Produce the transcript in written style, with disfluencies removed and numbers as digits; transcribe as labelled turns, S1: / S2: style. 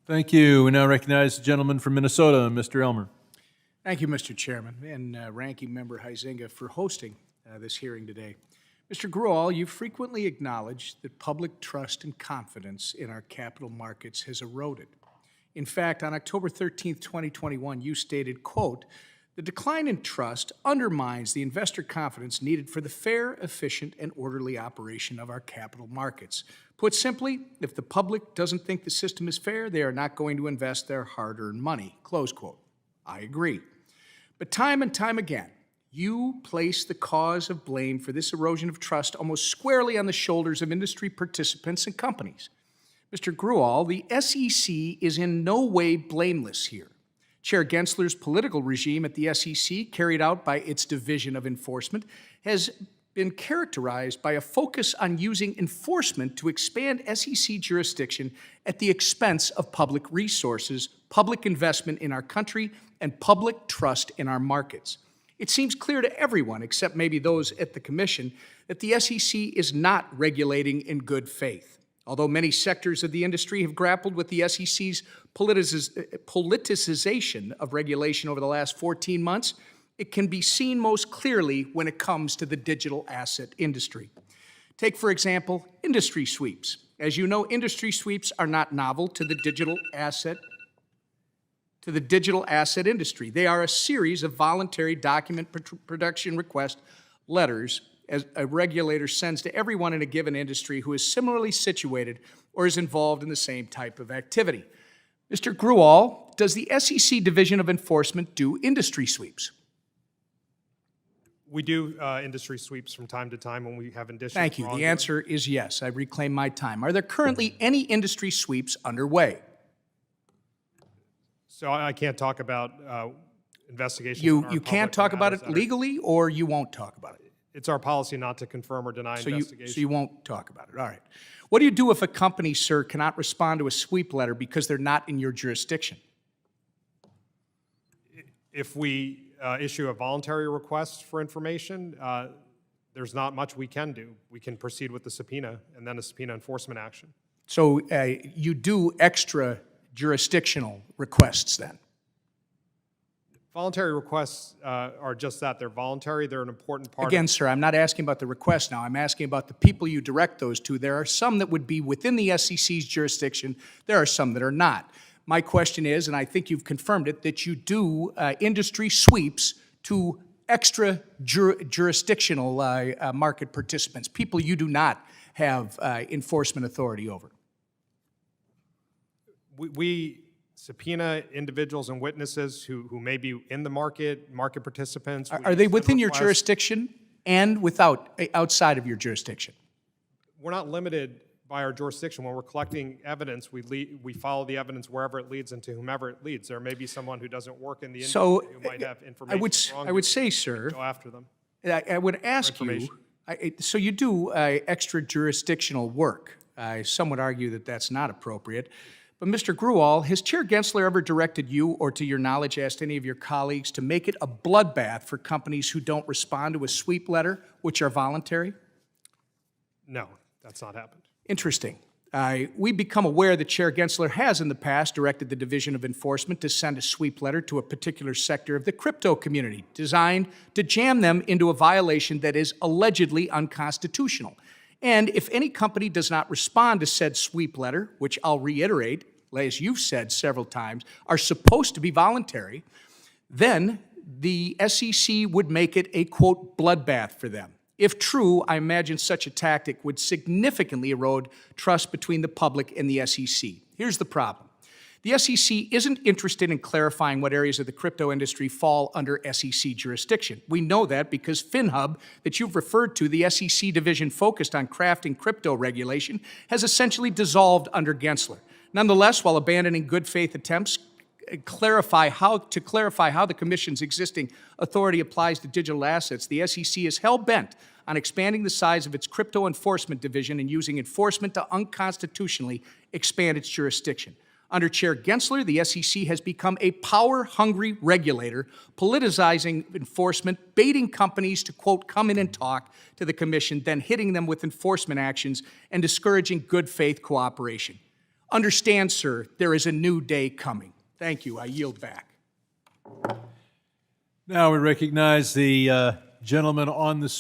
S1: Thank you. We now recognize the gentleman from Minnesota, Mr. Elmer.
S2: Thank you, Mr. Chairman, and Ranking Member Huizenga for hosting this hearing today. Mr. Grual, you've frequently acknowledged that public trust and confidence in our capital markets has eroded. In fact, on October 13, 2021, you stated, quote, "The decline in trust undermines the investor confidence needed for the fair, efficient, and orderly operation of our capital markets. Put simply, if the public doesn't think the system is fair, they are not going to invest their hard-earned money." Close quote. I agree. But time and time again, you place the cause of blame for this erosion of trust almost squarely on the shoulders of industry participants and companies. Mr. Grual, the SEC is in no way blameless here. Chair Gensler's political regime at the SEC, carried out by its Division of Enforcement, has been characterized by a focus on using enforcement to expand SEC jurisdiction at the expense of public resources, public investment in our country, and public trust in our markets. It seems clear to everyone, except maybe those at the Commission, that the SEC is not regulating in good faith. Although many sectors of the industry have grappled with the SEC's politicization of regulation over the last 14 months, it can be seen most clearly when it comes to the digital asset industry. Take, for example, industry sweeps. As you know, industry sweeps are not novel to the digital asset industry. They are a series of voluntary document production request letters as a regulator sends to everyone in a given industry who is similarly situated or is involved in the same type of activity. Mr. Grual, does the SEC Division of Enforcement do industry sweeps?
S3: We do industry sweeps from time to time when we have indicia.
S2: Thank you. The answer is yes. I reclaim my time. Are there currently any industry sweeps underway?
S3: So I can't talk about investigations.
S2: You can't talk about it legally, or you won't talk about it?
S3: It's our policy not to confirm or deny investigations.
S2: So you won't talk about it. All right. What do you do if a company, sir, cannot respond to a sweep letter because they're not in your jurisdiction?
S3: If we issue a voluntary request for information, there's not much we can do. We can proceed with the subpoena and then a subpoena enforcement action.
S2: So you do extra jurisdictional requests then?
S3: Voluntary requests are just that. They're voluntary. They're an important part.
S2: Again, sir, I'm not asking about the request now. I'm asking about the people you direct those to. There are some that would be within the SEC's jurisdiction. There are some that are not. My question is, and I think you've confirmed it, that you do industry sweeps to extra jurisdictional market participants, people you do not have enforcement authority over.
S3: We subpoena individuals and witnesses who may be in the market participants.
S2: Are they within your jurisdiction and outside of your jurisdiction?
S3: We're not limited by our jurisdiction. When we're collecting evidence, we follow the evidence wherever it leads and to whomever it leads. There may be someone who doesn't work in the industry who might have information.
S2: I would say, sir,
S3: go after them.
S2: I would ask you, so you do extra jurisdictional work. Some would argue that that's not appropriate. But Mr. Grual, has Chair Gensler ever directed you or, to your knowledge, asked any of your colleagues to make it a bloodbath for companies who don't respond to a sweep letter, which are voluntary?
S3: No, that's not happened.
S2: Interesting. We've become aware that Chair Gensler has in the past directed the Division of Enforcement to send a sweep letter to a particular sector of the crypto community designed to jam them into a violation that is allegedly unconstitutional. And if any company does not respond to said sweep letter, which I'll reiterate, as you've said several times, are supposed to be voluntary, then the SEC would make it a, quote, bloodbath for them. If true, I imagine such a tactic would significantly erode trust between the public and the SEC. Here's the problem. The SEC isn't interested in clarifying what areas of the crypto industry fall under SEC jurisdiction. We know that because FinHub, that you've referred to, the SEC division focused on crafting crypto regulation, has essentially dissolved under Gensler. Nonetheless, while abandoning good faith attempts to clarify how the Commission's existing authority applies to digital assets, the SEC is hell-bent on expanding the size of its crypto enforcement division and using enforcement to unconstitutionally expand its jurisdiction. Under Chair Gensler, the SEC has become a power-hungry regulator, politicizing enforcement, baiting companies to, quote, come in and talk to the Commission, then hitting them with enforcement actions and discouraging good faith cooperation. Understand, sir, there is a new day coming. Thank you. I yield back.
S1: Now we recognize the gentleman on the screen.